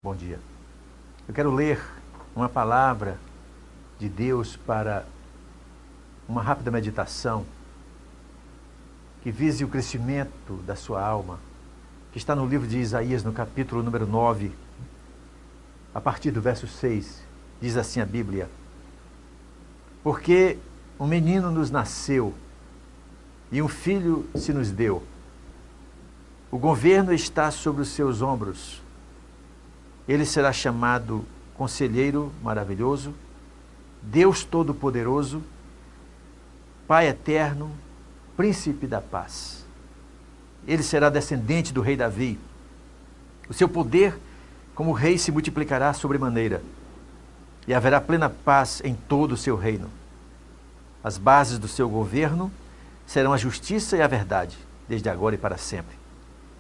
Bom dia. Eu quero ler uma palavra de Deus para uma rápida meditação que vise o crescimento da sua alma, que está no livro de Isaías, no capítulo número 9, a partir do verso 6. Diz assim a Bíblia: Porque um menino nos nasceu e um filho se nos deu. O governo está sobre os seus ombros. Ele será chamado Conselheiro Maravilhoso, Deus Todo-Poderoso, Pai Eterno, Príncipe da Paz. Ele será descendente do rei Davi. O seu poder como rei se multiplicará sobremaneira, e haverá plena paz em todo o seu reino. As bases do seu governo serão a justiça e a verdade, desde agora e para sempre.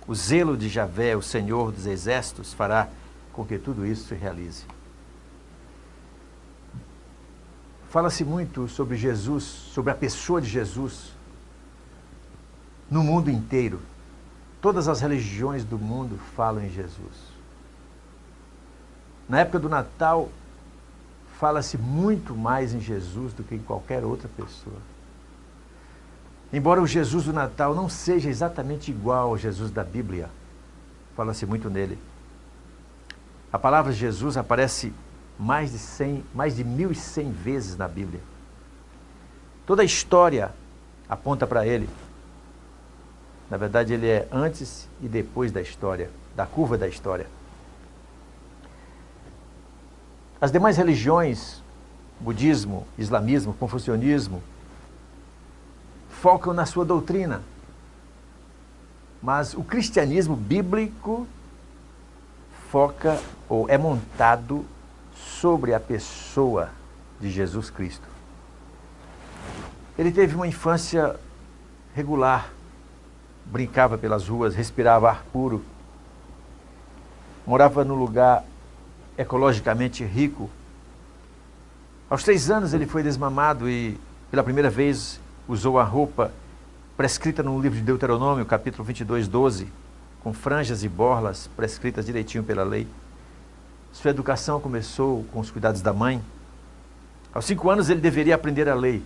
O zelo de Javé, o Senhor dos Exércitos, fará com que tudo isso se realize. Fala-se muito sobre Jesus, sobre a pessoa de Jesus, no mundo inteiro. Todas as religiões do mundo falam em Jesus. Na época do Natal, fala-se muito mais em Jesus do que em qualquer outra pessoa. Embora o Jesus do Natal não seja exatamente igual ao Jesus da Bíblia, fala-se muito nele. A palavra Jesus aparece mais de 1.100 vezes na Bíblia. Toda a história aponta para ele. Na verdade, ele é antes e depois da história, da curva da história. As demais religiões, budismo, islamismo, confucionismo, focam na sua doutrina. Mas o cristianismo bíblico foca ou é montado sobre a pessoa de Jesus Cristo. Ele teve uma infância regular, brincava pelas ruas, respirava ar puro, morava num lugar ecologicamente rico. Aos 3 anos ele foi desmamado e, pela primeira vez, usou a roupa prescrita no livro de Deuteronômio, capítulo 22, 12, com franjas e borlas prescritas direitinho pela lei. Sua educação começou com os cuidados da mãe. Aos 5 anos ele deveria aprender a lei,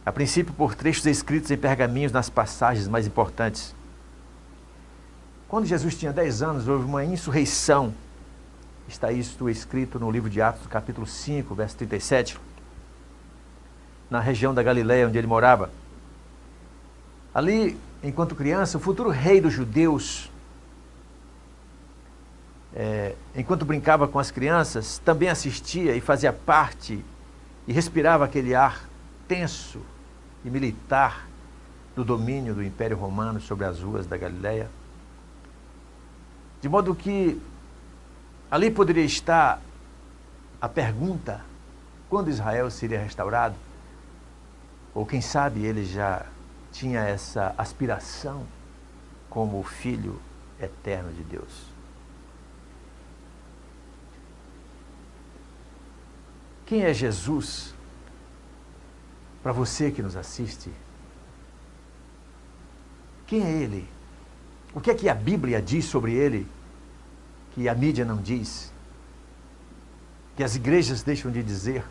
a princípio por trechos escritos em pergaminhos nas passagens mais importantes. Quando Jesus tinha 10 anos, houve uma insurreição. Está isto escrito no livro de Atos, capítulo 5, verso 37, na região da Galileia, onde ele morava. Ali, enquanto criança, o futuro rei dos judeus, enquanto brincava com as crianças, também assistia e fazia parte e respirava aquele ar tenso e militar do domínio do Império Romano sobre as ruas da Galileia. De modo que ali poderia estar a pergunta: quando Israel seria restaurado? Ou quem sabe ele já tinha essa aspiração como o Filho eterno de Deus. Quem é Jesus para você que nos assiste? Quem é ele? O que é que a Bíblia diz sobre ele que a mídia não diz? Que as igrejas deixam de dizer?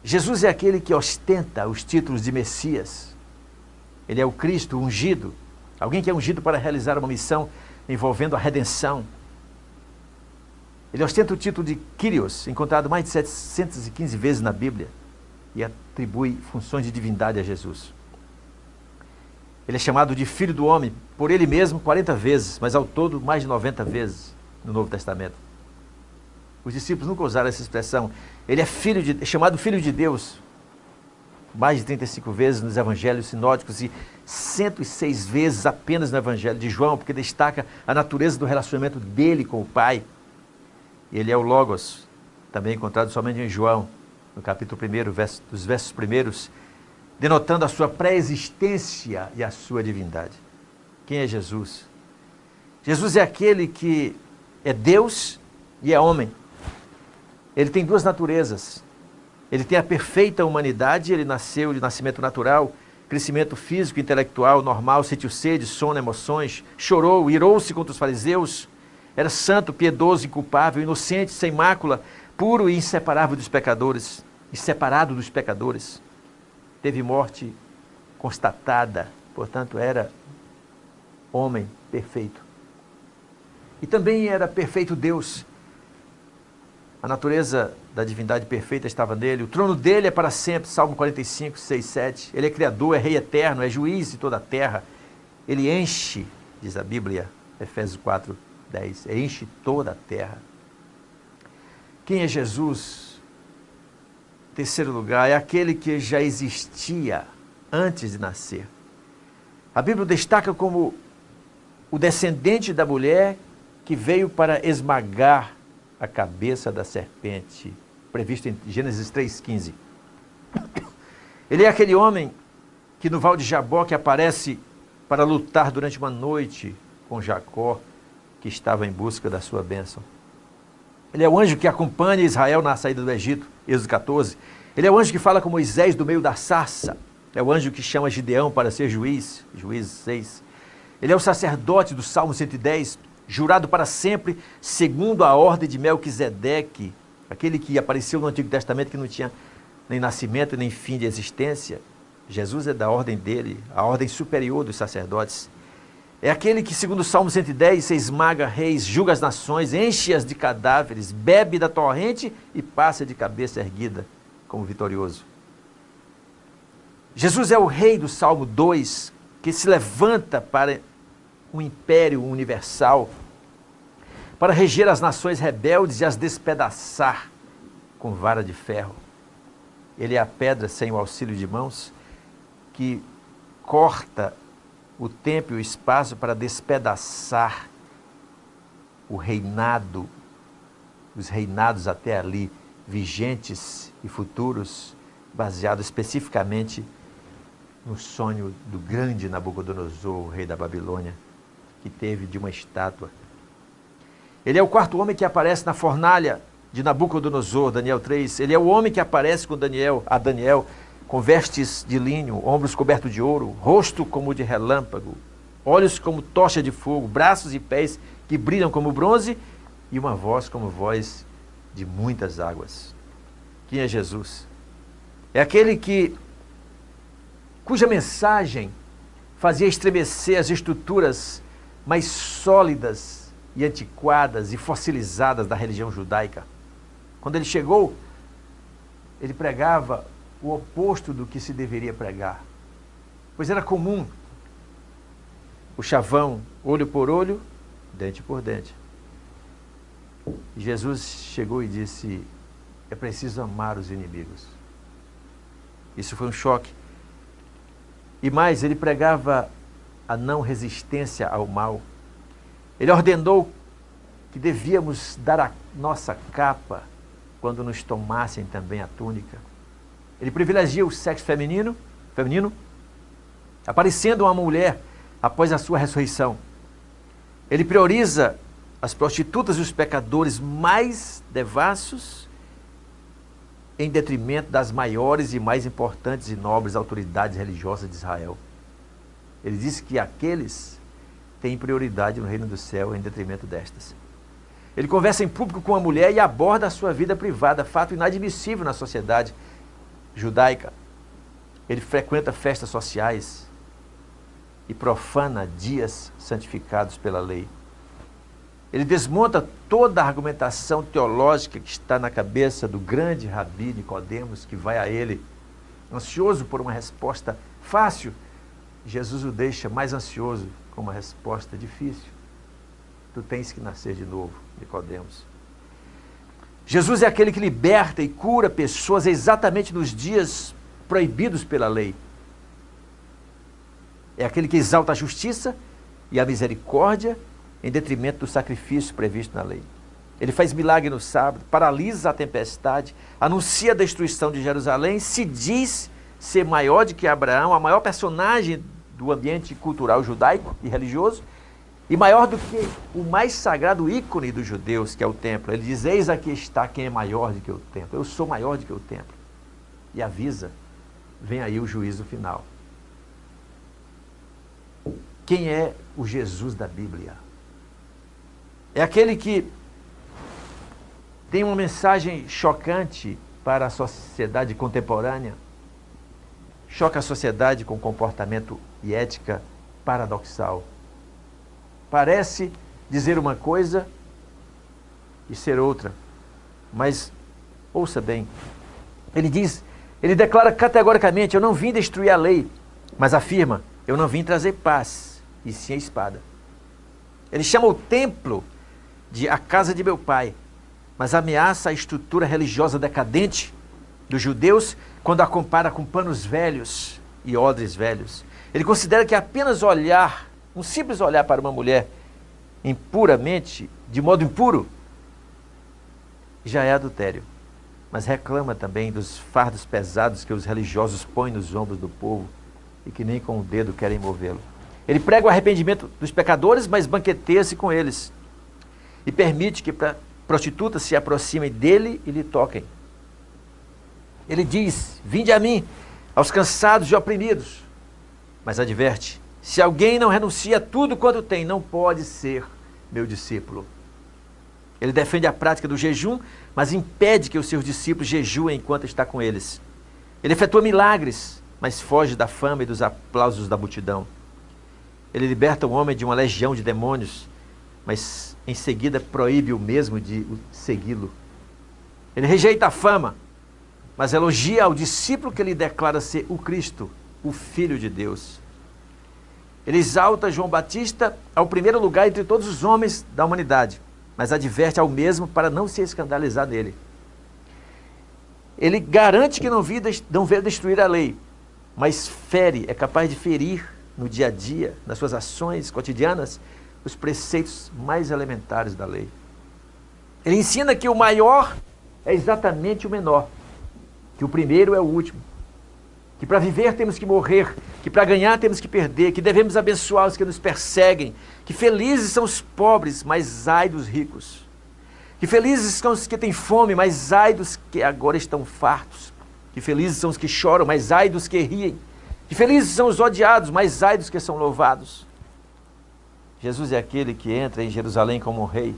Jesus é aquele que ostenta os títulos de Messias. Ele é o Cristo ungido, alguém que é ungido para realizar uma missão envolvendo a redenção. Ele ostenta o título de Kyrios, encontrado mais de 715 vezes na Bíblia, e atribui funções de divindade a Jesus. Ele é chamado de Filho do Homem por ele mesmo 40 vezes, mas ao todo mais de 90 vezes no Novo Testamento. Os discípulos nunca usaram essa expressão. Ele é chamado Filho de Deus mais de 35 vezes nos evangelhos sinóticos e 106 vezes apenas no evangelho de João, porque destaca a natureza do relacionamento dele com o Pai. Ele é o Logos, também encontrado somente em João, no capítulo 1, dos versos primeiros, denotando a sua pré-existência e a sua divindade. Quem é Jesus? Jesus é aquele que é Deus e é homem. Ele tem 2 naturezas. Ele tem a perfeita humanidade, ele nasceu de nascimento natural, crescimento físico, intelectual, normal, sentiu sede, sono, emoções, chorou, irou-se contra os fariseus, Era santo, piedoso, inculpável, inocente, sem mácula, puro e inseparável dos pecadores, inseparado dos pecadores. Teve morte constatada, portanto era homem perfeito. E também era perfeito Deus. A natureza da divindade perfeita estava nele. O trono dele é para sempre, Salmo 45, 6, 7. Ele é criador, é rei eterno, é juiz de toda a terra. Ele enche, diz a Bíblia, Efésios 4, 10, enche toda a terra. Quem é Jesus? Em terceiro lugar, é aquele que já existia antes de nascer. A Bíblia destaca como o descendente da mulher que veio para esmagar a cabeça da serpente, previsto em Gênesis 3,15. Ele é aquele homem que no Val de Jaboque aparece para lutar durante uma noite com Jacó, que estava em busca da sua bênção. Ele é o anjo que acompanha Israel na saída do Egito, Êxodo 14. Ele é o anjo que fala com Moisés do meio da sarça. É o anjo que chama Gideão para ser juiz, Juízes 6. Ele é o sacerdote do Salmo 110, jurado para sempre, segundo a ordem de Melquisedeque, aquele que apareceu no Antigo Testamento, que não tinha nem nascimento, nem fim de existência. Jesus é da ordem dele, a ordem superior dos sacerdotes. É aquele que, segundo o Salmo 110, se esmaga reis, julga as nações, enche-as de cadáveres, bebe da torrente e passa de cabeça erguida como vitorioso. Jesus é o rei do Salmo 2, que se levanta para um império universal, para reger as nações rebeldes e as despedaçar com vara de ferro. Ele é a pedra sem o auxílio de mãos, que corta o tempo e o espaço para despedaçar o reinado, os reinados até ali, vigentes e futuros, baseado especificamente no sonho do grande Nabucodonosor, o rei da Babilônia, que teve de uma estátua. Ele é o quarto homem que aparece na fornalha de Nabucodonosor, Daniel 3. Ele é o homem que aparece com Daniel, com vestes de linho, ombros cobertos de ouro, rosto como de relâmpago, olhos como tocha de fogo, braços e pés que brilham como bronze e uma voz como voz de muitas águas. Quem é Jesus? É aquele cuja mensagem fazia estremecer as estruturas mais sólidas e antiquadas e fossilizadas da religião judaica. Quando ele chegou, ele pregava o oposto do que se deveria pregar, pois era comum o chavão, olho por olho, dente por dente. E Jesus chegou e disse: é preciso amar os inimigos. Isso foi um choque. E mais, ele pregava a não resistência ao mal. Ele ordenou que devíamos dar a nossa capa quando nos tomassem também a túnica. Ele privilegia o sexo feminino, aparecendo uma mulher após a sua ressurreição. Ele prioriza as prostitutas e os pecadores mais devassos em detrimento das maiores e mais importantes e nobres autoridades religiosas de Israel. Ele disse que aqueles têm prioridade no reino do céu em detrimento destas. Ele conversa em público com a mulher e aborda a sua vida privada, fato inadmissível na sociedade judaica. Ele frequenta festas sociais e profana dias santificados pela lei. Ele desmonta toda a argumentação teológica que está na cabeça do grande Rabi Nicodemos, que vai a ele ansioso por uma resposta fácil. Jesus o deixa mais ansioso com uma resposta difícil. Tu tens que nascer de novo, Nicodemos. Jesus é aquele que liberta e cura pessoas exatamente nos dias proibidos pela lei. É aquele que exalta a justiça e a misericórdia em detrimento do sacrifício previsto na lei. Ele faz milagre no sábado, paralisa a tempestade, anuncia a destruição de Jerusalém, se diz ser maior do que Abraão, a maior personagem do ambiente cultural judaico e religioso, e maior do que o mais sagrado ícone dos judeus, que é o templo. Ele diz: eis aqui está quem é maior do que o templo. Eu sou maior do que o templo. E avisa: vem aí o juízo final. Quem é o Jesus da Bíblia? É aquele que tem uma mensagem chocante para a sociedade contemporânea. Choca a sociedade com comportamento e ética paradoxal. Parece dizer uma coisa e ser outra. Mas, ouça bem, ele declara categoricamente: eu não vim destruir a lei, mas afirma: eu não vim trazer paz, e sim a espada. Ele chama o templo de a casa de meu pai, mas ameaça a estrutura religiosa decadente dos judeus quando a compara com panos velhos e odres velhos. Ele considera que apenas olhar, um simples olhar para uma mulher impuramente, de modo impuro, já é adultério. Mas reclama também dos fardos pesados que os religiosos põem nos ombros do povo e que nem com o dedo querem movê-lo. Ele prega o arrependimento dos pecadores, mas banqueteia-se com eles. E permite que prostitutas se aproximem dele e lhe toquem. Ele diz: vinde a mim, aos cansados e oprimidos. Mas adverte: se alguém não renuncia a tudo quanto tem, não pode ser meu discípulo. Ele defende a prática do jejum, mas impede que os seus discípulos jejuem enquanto está com eles. Ele efetua milagres, mas foge da fama e dos aplausos da multidão. Ele liberta o homem de uma legião de demônios, mas em seguida proíbe o mesmo de segui-lo. Ele rejeita a fama, mas elogia ao discípulo que ele declara ser o Cristo, o Filho de Deus. Ele exalta João Batista ao primeiro lugar entre todos os homens da humanidade, mas adverte ao mesmo para não se escandalizar nele. Ele garante que não veio destruir a lei, mas é capaz de ferir no dia a dia, nas suas ações cotidianas, os preceitos mais elementares da lei. Ele ensina que o maior é exatamente o menor, que o primeiro é o último, que para viver temos que morrer, que para ganhar temos que perder, que devemos abençoar os que nos perseguem, que felizes são os pobres, mas ai dos ricos, que felizes são os que têm fome, mas ai dos que agora estão fartos, que felizes são os que choram, mas ai dos que riem, que felizes são os odiados, mas ai dos que são louvados. Jesus é aquele que entra em Jerusalém como um rei,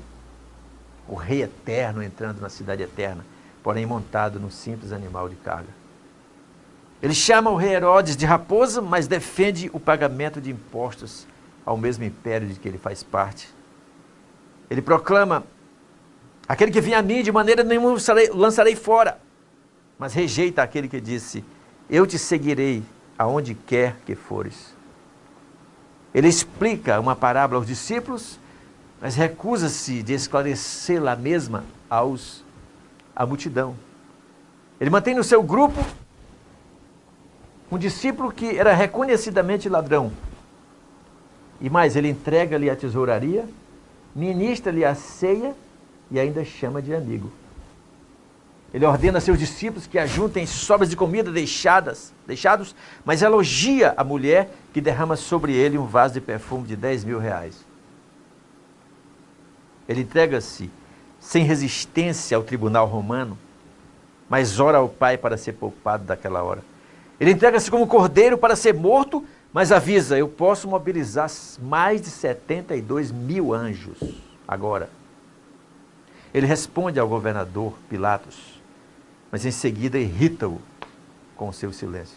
o rei eterno entrando na cidade eterna, porém montado num simples animal de carga. Ele chama o rei Herodes de raposa, mas defende o pagamento de impostos ao mesmo império de que ele faz parte. Ele proclama: aquele que vem a mim de maneira nenhuma lançarei fora, mas rejeita aquele que disse: eu te seguirei aonde quer que fores. Ele explica uma parábola aos discípulos, mas recusa-se de esclarecê-la mesma à multidão. Ele mantém no seu grupo um discípulo que era reconhecidamente ladrão. E mais, ele entrega-lhe a tesouraria, ministra-lhe a ceia e ainda chama de amigo. Ele ordena a seus discípulos que ajuntem sobras de comida deixados, mas elogia a mulher que derrama sobre ele um vaso de perfume de 10 mil reais. Ele entrega-se sem resistência ao tribunal romano, mas ora ao Pai para ser poupado daquela hora. Ele entrega-se como cordeiro para ser morto, mas avisa: eu posso mobilizar mais de 72 mil anjos agora. Ele responde ao governador Pilatos, mas em seguida irrita-o com o seu silêncio.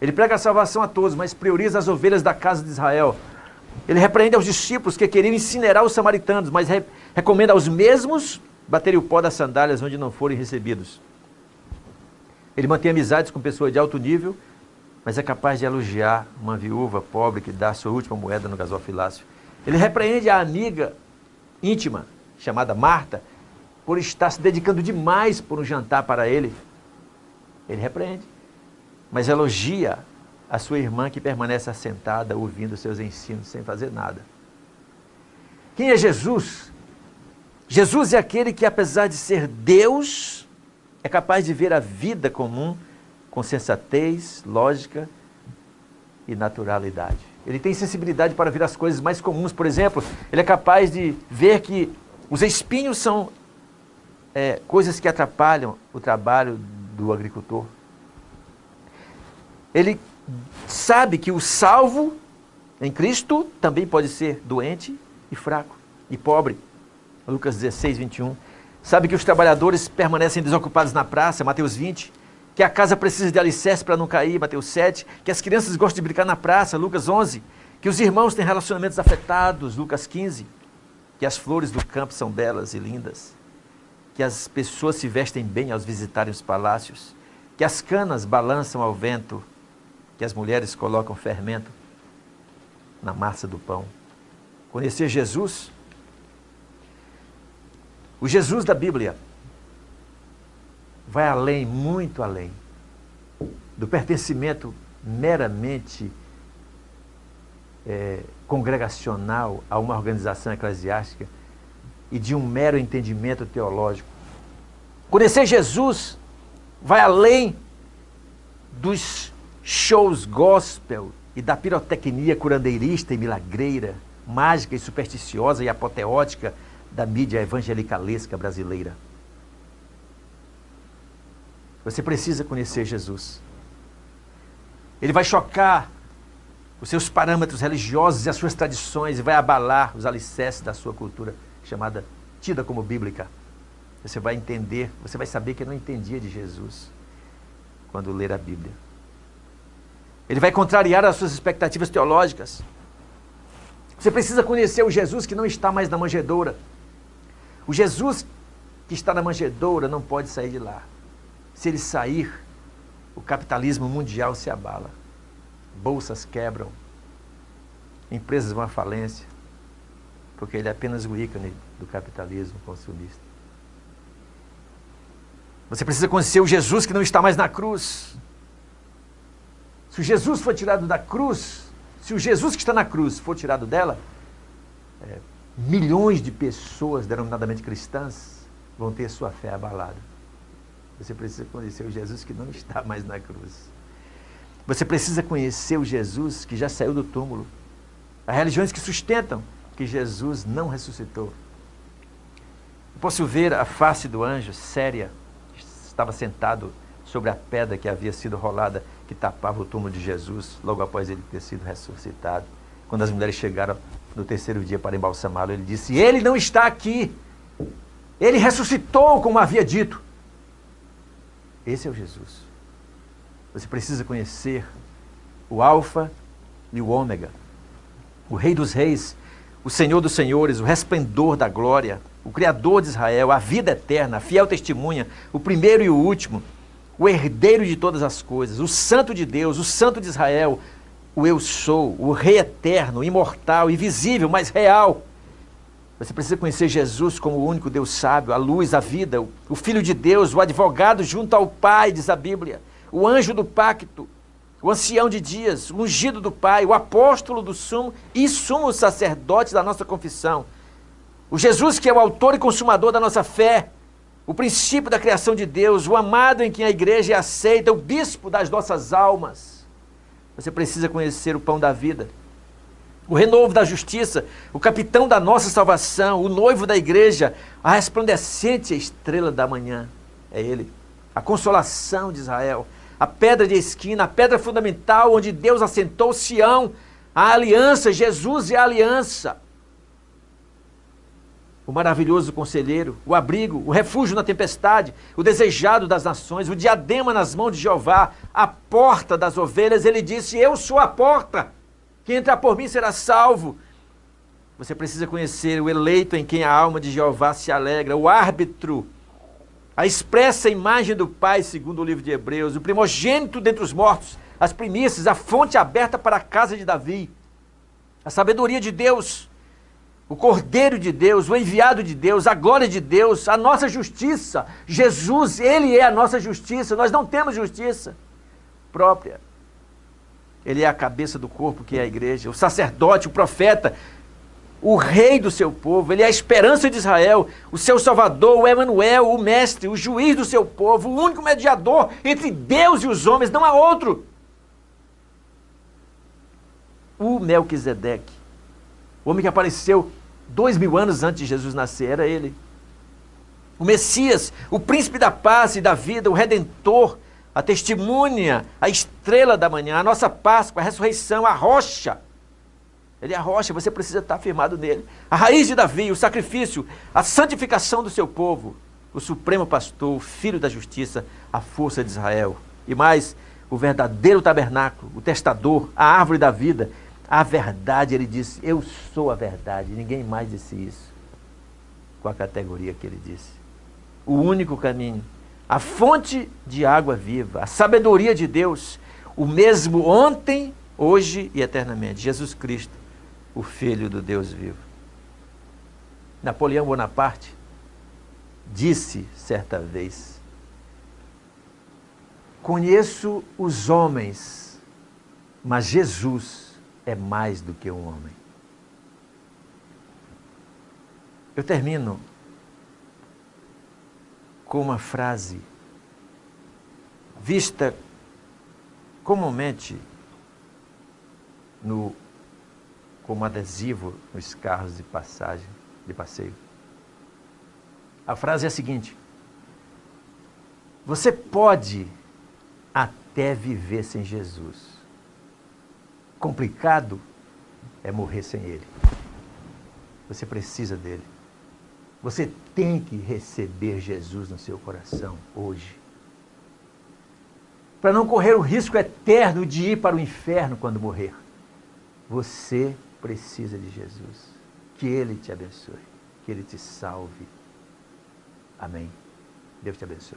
Ele prega a salvação a todos, mas prioriza as ovelhas da casa de Israel. Ele repreende aos discípulos que queriam incinerar os samaritanos, mas recomenda aos mesmos baterem o pó das sandálias onde não forem recebidos. Ele mantém amizades com pessoas de alto nível, mas é capaz de elogiar uma viúva pobre que dá a sua última moeda no gasofilácio. Ele repreende a amiga íntima, chamada Marta, por estar se dedicando demais por um jantar para ele. Ele repreende, mas elogia a sua irmã que permanece assentada, ouvindo seus ensinos, sem fazer nada. Quem é Jesus? Jesus é aquele que, apesar de ser Deus, é capaz de ver a vida comum com sensatez, lógica e naturalidade. Ele tem sensibilidade para ver as coisas mais comuns. Por exemplo, ele é capaz de ver que os espinhos são coisas que atrapalham o trabalho do agricultor. Ele sabe que o salvo em Cristo também pode ser doente e fraco e pobre. Lucas 16, 21. Sabe que os trabalhadores permanecem desocupados na praça, Mateus 20. Que a casa precisa de alicerce para não cair, Mateus 7. Que as crianças gostam de brincar na praça, Lucas 11. Que os irmãos têm relacionamentos afetados, Lucas 15. Que as flores do campo são belas e lindas. Que as pessoas se vestem bem ao visitarem os palácios. Que as canas balançam ao vento. Que as mulheres colocam fermento na massa do pão. Conhecer Jesus, o Jesus da Bíblia, vai além, muito além, do pertencimento meramente congregacional a uma organização eclesiástica e de um mero entendimento teológico. Conhecer Jesus vai além dos shows gospel e da pirotecnia curandeirista e milagreira, mágica e supersticiosa e apoteótica da mídia evangelicalesca brasileira. Você precisa conhecer Jesus. Ele vai chocar os seus parâmetros religiosos e as suas tradições e vai abalar os alicerces da sua cultura chamada, tida como bíblica. Você vai entender, você vai saber que não entendia de Jesus quando ler a Bíblia. Ele vai contrariar as suas expectativas teológicas. Você precisa conhecer o Jesus que não está mais na manjedoura. O Jesus que está na manjedoura não pode sair de lá. Se ele sair, o capitalismo mundial se abala. Bolsas quebram. Empresas vão à falência. Porque ele é apenas o ícone do capitalismo consumista. Você precisa conhecer o Jesus que não está mais na cruz. Se o Jesus for tirado da cruz, se o Jesus que está na cruz for tirado dela, milhões de pessoas denominadamente cristãs vão ter sua fé abalada. Você precisa conhecer o Jesus que não está mais na cruz. Você precisa conhecer o Jesus que já saiu do túmulo. Há religiões que sustentam que Jesus não ressuscitou. Eu posso ver a face do anjo séria, que estava sentado sobre a pedra que havia sido rolada, que tapava o túmulo de Jesus, logo após ele ter sido ressuscitado. Quando as mulheres chegaram no terceiro dia para embalsamá-lo, ele disse: ele não está aqui, ele ressuscitou como havia dito. Esse é o Jesus. Você precisa conhecer o Alfa e o Ômega, o Rei dos Reis, o Senhor dos Senhores, o resplendor da glória, o Criador de Israel, a vida eterna, a fiel testemunha, o primeiro e o último, o herdeiro de todas as coisas, o Santo de Deus, o Santo de Israel, o Eu Sou, o Rei eterno, imortal, invisível, mas real. Você precisa conhecer Jesus como o único Deus sábio, a luz, a vida, o Filho de Deus, o advogado junto ao Pai, diz a Bíblia, o anjo do pacto, o ancião de dias, o ungido do Pai, o apóstolo do sumo e sumo sacerdote da nossa confissão. O Jesus que é o autor e consumador da nossa fé, o princípio da criação de Deus, o amado em quem a igreja é aceita, o bispo das nossas almas. Você precisa conhecer o pão da vida, o renovo da justiça, o capitão da nossa salvação, o noivo da igreja, a resplandecente estrela da manhã. É ele, a consolação de Israel, a pedra de esquina, a pedra fundamental onde Deus assentou Sião, a aliança, Jesus é a aliança. O maravilhoso conselheiro, o abrigo, o refúgio na tempestade, o desejado das nações, o diadema nas mãos de Jeová, a porta das ovelhas. Ele disse: eu sou a porta, quem entrar por mim será salvo. Você precisa conhecer o eleito em quem a alma de Jeová se alegra, o árbitro, a expressa imagem do Pai, segundo o livro de Hebreus, o primogênito dentre os mortos, as primícias, a fonte aberta para a casa de Davi, a sabedoria de Deus, o Cordeiro de Deus, o enviado de Deus, a glória de Deus, a nossa justiça. Jesus, ele é a nossa justiça. Nós não temos justiça própria. Ele é a cabeça do corpo, que é a igreja, o sacerdote, o profeta, o rei do seu povo. Ele é a esperança de Israel, o seu salvador, o Emanuel, o mestre, o juiz do seu povo, o único mediador entre Deus e os homens, não há outro. O Melquisedeque, o homem que apareceu 2000 anos antes de Jesus nascer, era ele. O Messias, o príncipe da paz e da vida, o Redentor, a testemunha, a estrela da manhã, a nossa Páscoa, a ressurreição, a rocha. Ele é a rocha, você precisa estar firmado nele. A raiz de Davi, o sacrifício, a santificação do seu povo, o supremo pastor, o filho da justiça, a força de Israel. E mais, o verdadeiro tabernáculo, o testador, a árvore da vida, a verdade. Ele disse, eu sou a verdade. Ninguém mais disse isso com a categoria que ele disse. O único caminho, a fonte de água viva, a sabedoria de Deus, o mesmo ontem, hoje e eternamente. Jesus Cristo, o Filho do Deus vivo. Napoleão Bonaparte disse certa vez, conheço os homens, mas Jesus é mais do que um homem. Eu termino com uma frase vista comumente como adesivo nos carros de passagem, de passeio. A frase é a seguinte: você pode até viver sem Jesus. Complicado é morrer sem Ele. Você precisa dele. Você tem que receber Jesus no seu coração hoje. Para não correr o risco eterno de ir para o inferno quando morrer. Você precisa de Jesus. Que Ele te abençoe. Que Ele te salve. Amém. Deus te abençoe.